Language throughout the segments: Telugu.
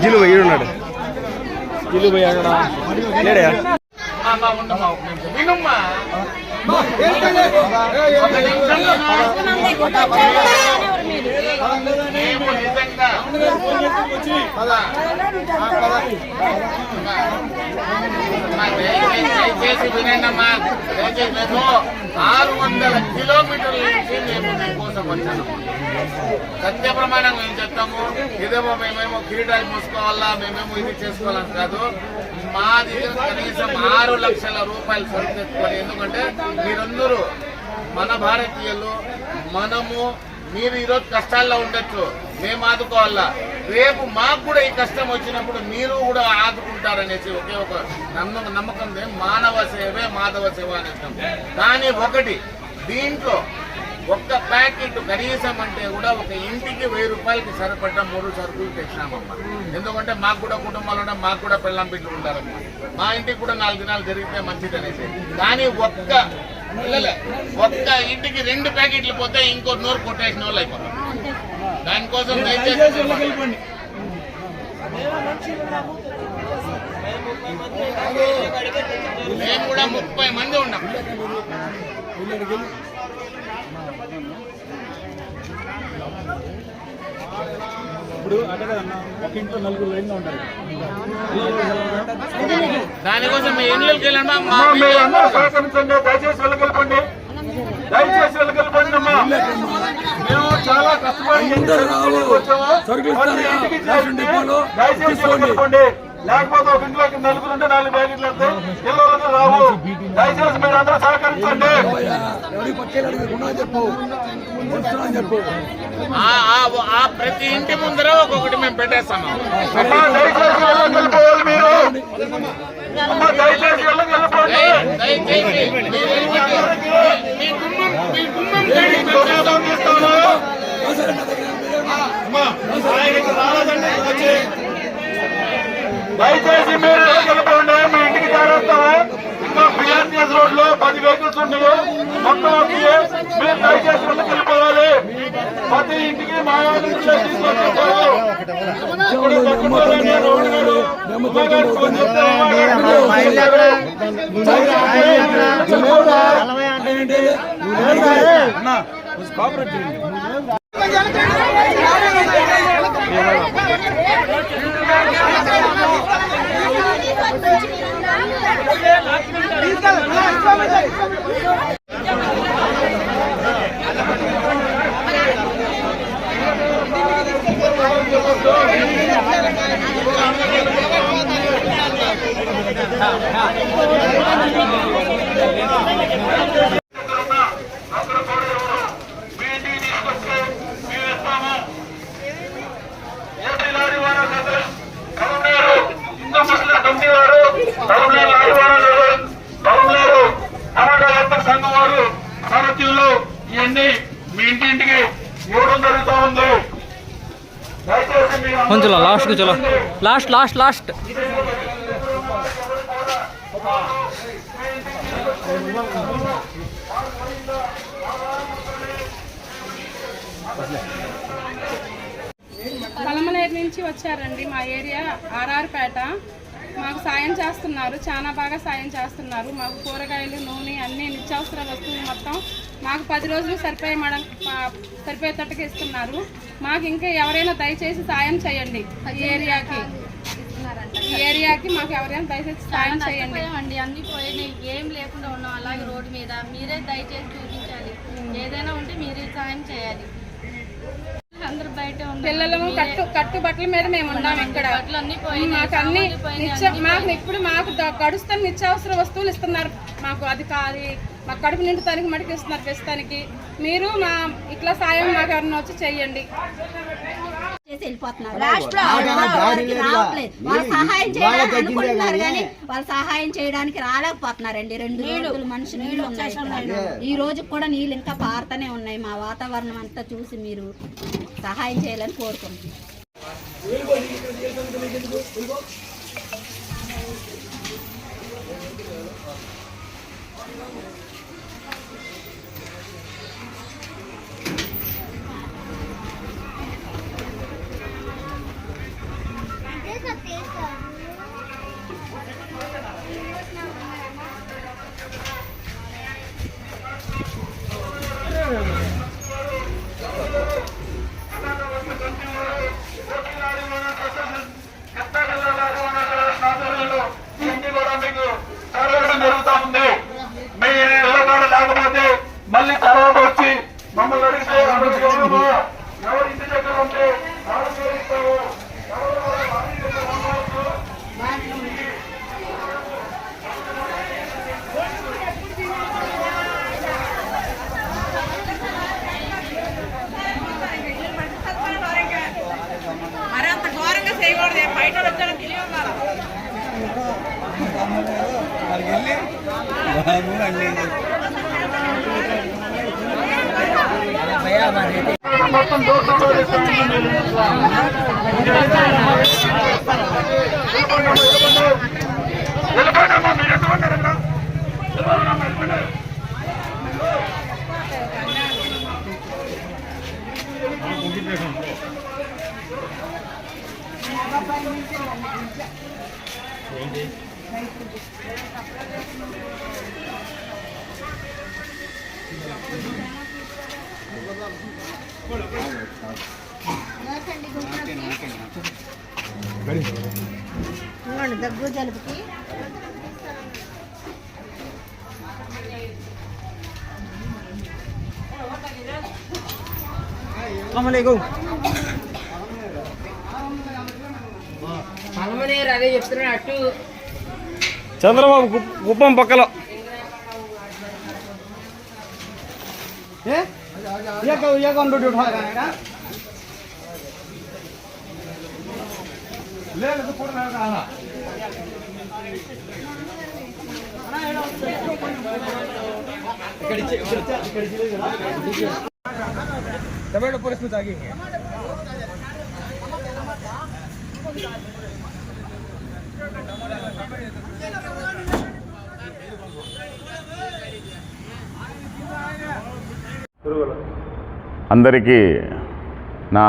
జిలు ఉన్నాడు జిలు లేడా దయచేసి వినండమ్మా, దయచేసి మేము 600 కిలోమీటర్ల నుంచి మేము మీకోసం వచ్చాను. సత్య ప్రమాణం మేము చెప్తాము. ఇదేమో మేమేమో కిరీటాలు మూసుకోవాలా, మేమేమో ఇది చేసుకోవాలని కాదు. మా దగ్గర కనీసం 6 లక్షల రూపాయలు సరిపెట్టుకోవాలి. ఎందుకంటే మీరందరూ మన భారతీయులు, మనము మీరు ఈరోజు కష్టాల్లో ఉండొచ్చు, మేము ఆదుకోవాలా. రేపు మాకు కూడా ఈ కష్టం వచ్చినప్పుడు మీరు కూడా ఆదుకుంటారనేసి ఒకే ఒక నమ్మకం. మానవ సేవే మాధవ సేవ అనేస్తాం. కానీ ఒకటి, దీంట్లో ఒక్క ప్యాకెట్ కనీసం అంటే కూడా ఒక ఇంటికి 1000 రూపాయలకి సరిపడ్డ 3 సరుకులు తెచ్చినామమ్మా. ఎందుకంటే మాకు కూడా కుటుంబాలు ఉన్నాయి, మాకు కూడా పెళ్ళాం బిడ్డలు ఉంటారమ్మా. మా ఇంటికి కూడా 4 దినాలు జరిగితే మంచిది అనేసి. కానీ ఒక్క ఇంటికి 2 ప్యాకెట్లు పోతే ఇంకో 100 కొట్టేసిన వాళ్ళు అయిపోతారు. దానికోసం దయచేసి మేము కూడా 30 మంది ఉన్నాం. ఇప్పుడు అదే కదన్నా, ఒక ఇంట్లో 4 లైన్లో ఉంటారు. దానికోసం మీ ఇళ్ళకి వెళ్ళండి, సహకరించండి. దయచేసి వెళ్ళగలపండి, దయచేసి వెళ్ళగలపండి అమ్మా. మేము చాలా కష్టపడి దయచేసి వెళ్ళగలపండి. లేకపోతే ఒక ఇంట్లోకి 4 ఉంటే 4 ప్యాకెట్లు వస్తాయి, పిల్లలకు రావు. దయచేసి మీరు అందరూ సహకరించండి. ప్రతి ఇంటి ముందర ఒక్కొక్కటి మేము పెట్టేస్తాము. దయచేసి వెళ్ళగలిపోవాలి మీరు, దయచేసి వెళ్ళగలిపోండి. దయచేసి మీరు వెళ్ళగలిపోండి. మీ ఇంటికి చేరేస్తాము. ఇంకా బిఆర్టీఎస్ రోడ్ లో 10 వెహికల్స్ ఉన్నాయి మొత్తం. మీరు దయచేసి వెళ్ళగలిపోవాలి. ప్రతి ఇంటికి మా సంఘం వారు సారథ్యంలో ఇవన్నీ మీ ఇంటింటికి ఇవ్వడం జరుగుతూ ఉంది. చలో లాస్ట్ చలో లాస్ట్ లాస్ట్ లాస్ట్ కలమనేరు నుంచి వచ్చారండి. మా ఏరియా ఆర్ఆర్పేట. మాకు సాయం చేస్తున్నారు, చాలా బాగా సాయం చేస్తున్నారు. మాకు కూరగాయలు, నూనె, అన్ని నిత్యావసర వస్తువులు మొత్తం మాకు 10 రోజులు సరిపోయేటట్టుగా ఇస్తున్నారు. మాకు ఇంకా ఎవరైనా దయచేసి సాయం చేయండి. ఈ ఏరియాకి మాకు ఎవరైనా దయచేసి సాయం చేయండి. అన్ని పోయినాయి, ఏం లేకుండా ఉన్నాం అలాగే రోడ్డు మీద. మీరే దయచేసి చూపించాలి, ఏదైనా ఉంటే మీరే సాయం చేయాలి. అందరూ బయట పిల్లలము కట్టుబట్టల మీద మేము ఉన్నాం. ఇక్కడ మాకు అన్ని ఇప్పుడు మాకు గడుస్తున్న నిత్యావసర వస్తువులు ఇస్తున్నారు. మాకు అది కాదు, మాకు కడుపు నిండుతానికి మటుకు ఇస్తున్నారు ప్రస్తుతానికి. మీరు మా ఇట్లా సాయం మాకు ఎవరైనా వచ్చి చెయ్యండి. వెళ్ళిపోతున్నారు, వాళ్ళు సహాయం చేయడానికి అనుకుంటున్నారు కానీ వాళ్ళు సహాయం చేయడానికి రాలేకపోతున్నారండి. 2 రోజులు మనిషి నీళ్లు ఉన్నాయి. ఈ రోజు కూడా నీళ్ళు ఇంకా పారుతూనే ఉన్నాయి. మా వాతావరణం అంతా చూసి మీరు సహాయం చేయాలని కోరుకుంటున్నాం. మొత్తం దోషంలో వెళ్ళిపోయినామా మీరు ఎంతమంటారన్నా దగ్గు జలుబుకి అదే చెప్తున్నట్టు చంద్రబాబు కుప్పం పక్కలో पुलिस में जागेंगे అందరికీ నా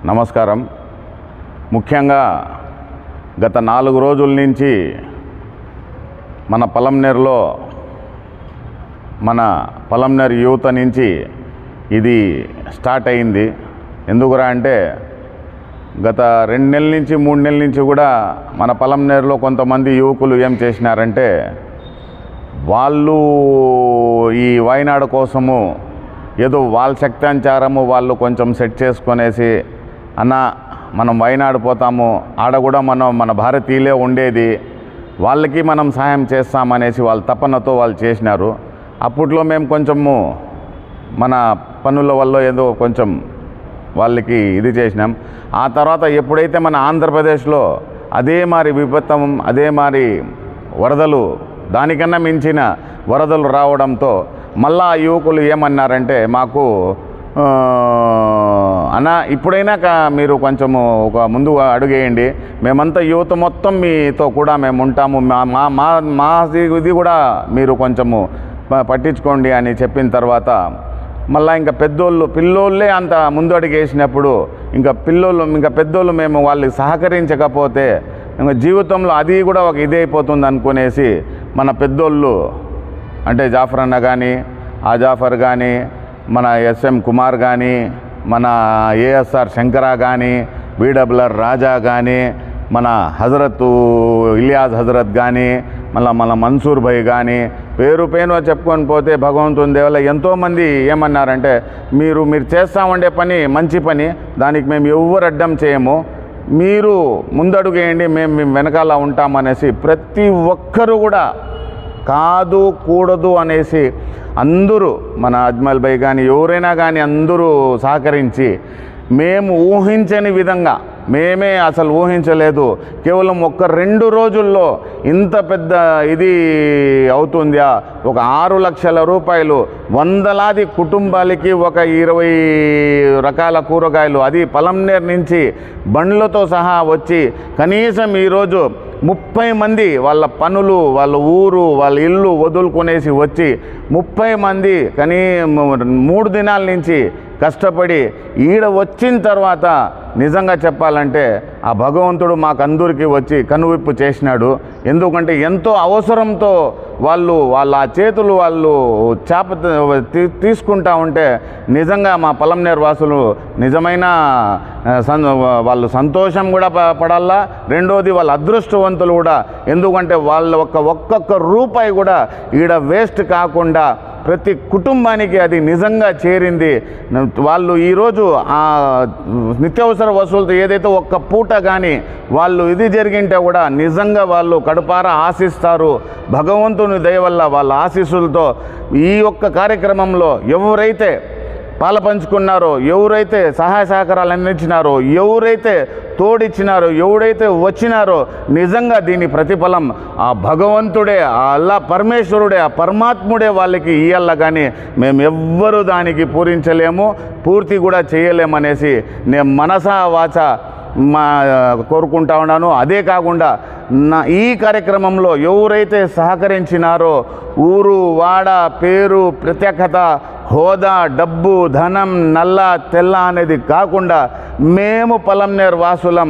నమస్కారం. ముఖ్యంగా గత 4 రోజుల నుంచి మన పలంనేరులో మన పలంనేరు యువత నుంచి ఇది స్టార్ట్ అయింది. ఎందుకురా అంటే గత 2 నెలల నుంచి 3 నెలల నుంచి కూడా మన పలంనేరులో కొంతమంది యువకులు ఏం చేసినారంటే వాళ్ళు ఈ వాయనాడు కోసము ఏదో వాళ్ళ శక్తాంచారము వాళ్ళు కొంచెం సెట్ చేసుకొనేసి అన్న మనం వాయనాడు పోతాము, ఆడ కూడా మన భారతీయులే ఉండేది, వాళ్ళకి మనం సహాయం చేస్తామనేసి వాళ్ళ తపనతో వాళ్ళు చేసినారు. అప్పట్లో మేము కొంచెము మన పనుల వల్ల ఏదో కొంచెం వాళ్ళకి ఇది చేసినాం. ఆ తర్వాత ఎప్పుడైతే మన ఆంధ్రప్రదేశ్లో అదే మరి విపత్తం, అదే మరి వరదలు, దానికన్నా మించిన వరదలు రావడంతో మళ్ళా యువకులు ఏమన్నారంటే మాకు అన్న ఇప్పుడైనా మీరు కొంచెము ఒక ముందు అడుగేయండి, మేమంతా యువత మొత్తం మీతో కూడా మేము ఉంటాము, మా ఇది కూడా మీరు కొంచెము పట్టించుకోండి అని చెప్పిన తర్వాత మళ్ళీ ఇంకా పిల్లోళ్ళే అంత ముందు అడుగేసినప్పుడు ఇంకా పెద్దోళ్ళు మేము వాళ్ళకి సహకరించకపోతే ఇంకా జీవితంలో అది కూడా ఒక ఇదైపోతుంది అనుకునేసి మన పెద్దోళ్ళు అంటే జాఫర్ అన్న కానీ, జాఫర్ కానీ, మన ఎస్ఎం కుమార్ కానీ, మన ఏఎస్ఆర్ శంకర కానీ, బీడబ్ల్యూఆర్ రాజా కానీ, మన హజరత్ ఇలియాజ్ హజరత్ కానీ, మన మన్సూర్ భాయ్ కానీ, పేరు చెప్పుకొని పోతే భగవంతుని దేవల ఎంతోమంది ఏమన్నారంటే మీరు చేస్తూ ఉండే పని మంచి పని, దానికి మేము ఎవ్వరు అడ్డం చేయము, మీరు ముందడుగేయండి, మేము వెనకాల ఉంటామనేసి ప్రతి ఒక్కరూ కూడా కాదు కూడదు అనేసి అందరూ మన అజ్మల్ భాయ్ కానీ ఎవరైనా కానీ అందరూ సహకరించి మేము ఊహించని విధంగా, మేమే అసలు ఊహించలేదు, కేవలం 1-2 రోజుల్లో ఇంత పెద్ద ఇది అవుతుందా, ఒక 6 లక్షల రూపాయలు వందలాది కుటుంబాలకి ఒక 20 రకాల కూరగాయలు, అది పలంనేరు నుంచి బండ్లతో సహా వచ్చి కనీసం ఈరోజు 30 మంది వాళ్ళ పనులు, వాళ్ళ ఊరు, వాళ్ళ ఇల్లు వదులుకొనేసి వచ్చి 30 మంది కానీ 3 దినాల నుంచి కష్టపడి ఈడ వచ్చిన తర్వాత నిజంగా చెప్పాలంటే ఆ భగవంతుడు మాకందరికీ వచ్చి కనువిప్పు చేసినాడు. ఎందుకంటే ఎంతో అవసరంతో వాళ్ళ చేతులు వాళ్ళు చేప తీసుకుంటా ఉంటే నిజంగా మా పలంనేరు వాసులు నిజమైన వాళ్ళు సంతోషం కూడా పడాలా. రెండోది వాళ్ళ అదృష్టవంతులు కూడా, ఎందుకంటే వాళ్ళ ఒక్కొక్క రూపాయి కూడా ఈడ వేస్ట్ కాకుండా ప్రతి కుటుంబానికి అది నిజంగా చేరింది. వాళ్ళు ఈరోజు ఆ నిత్యావసర వసూలతో ఏదైతే ఒక్క పూట కానీ వాళ్ళు ఇది జరిగింటే కూడా నిజంగా వాళ్ళు కడుపారా ఆశిస్తారు. భగవంతుని దయ వల్ల వాళ్ళ ఆశీస్సులతో ఈ యొక్క కార్యక్రమంలో ఎవరైతే పాలపంచుకున్నారో, ఎవరైతే సహాయ సహకారాలు అందించినారో, ఎవరైతే తోడిచ్చినారో, ఎవరైతే వచ్చినారో, నిజంగా దీని ప్రతిఫలం ఆ భగవంతుడే, ఆ అల్లా పరమేశ్వరుడే, ఆ పరమాత్ముడే వాళ్ళకి ఇయ్యాల. కానీ మేము ఎవ్వరూ దానికి పూరించలేము, పూర్తి కూడా చేయలేమనేసి నేను మనసా వాచ కోరుకుంటా ఉన్నాను. అదే కాకుండా ఈ కార్యక్రమంలో ఎవరైతే సహకరించినారో, ఊరు వాడ పేరు ప్రత్యేకత హోదా డబ్బు ధనం నల్ల తెల్ల అనేది కాకుండా మేము పలంనేరు వాసులం,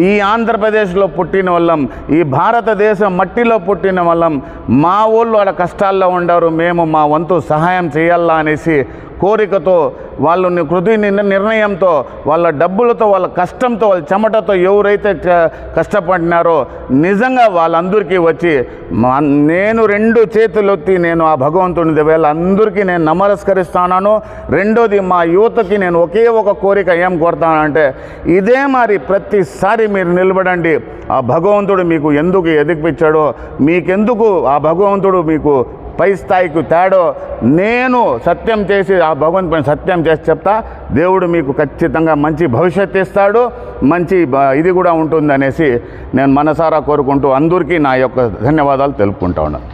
ఈ ఆంధ్రప్రదేశ్లో పుట్టిన వాళ్ళం, ఈ భారతదేశం మట్టిలో పుట్టిన వాళ్ళం, మా ఊళ్ళో వాళ్ళ కష్టాల్లో ఉండరు, మేము మా వంతు సహాయం చేయాలా అనేసి కోరికతో వాళ్ళు కృతి నిర్ణయంతో వాళ్ళ డబ్బులతో వాళ్ళ కష్టంతో వాళ్ళ చెమటతో ఎవరైతే కష్టపడినారో నిజంగా వాళ్ళందరికీ వచ్చి నేను 2 చేతులెత్తి నేను ఆ భగవంతుని వీళ్ళందరికీ నేను నమస్కరిస్తాను. రెండోది మా యువతకి నేను ఒకే ఒక కోరిక ఏం కోరుతానంటే ఇదే మరి ప్రతిసారి మీరు నిలబడండి. ఆ భగవంతుడు మీకు ఎందుకు ఎదిగిపించాడో, మీకెందుకు ఆ భగవంతుడు మీకు పై స్థాయికి తేడో నేను సత్యం చేసి ఆ భగవంతుని సత్యం చేసి చెప్తా. దేవుడు మీకు ఖచ్చితంగా మంచి భవిష్యత్తు ఇస్తాడు, మంచి ఇది కూడా ఉంటుంది అనేసి నేను మనసారా కోరుకుంటూ అందరికీ నా యొక్క ధన్యవాదాలు తెలుపుకుంటా ఉన్నాను.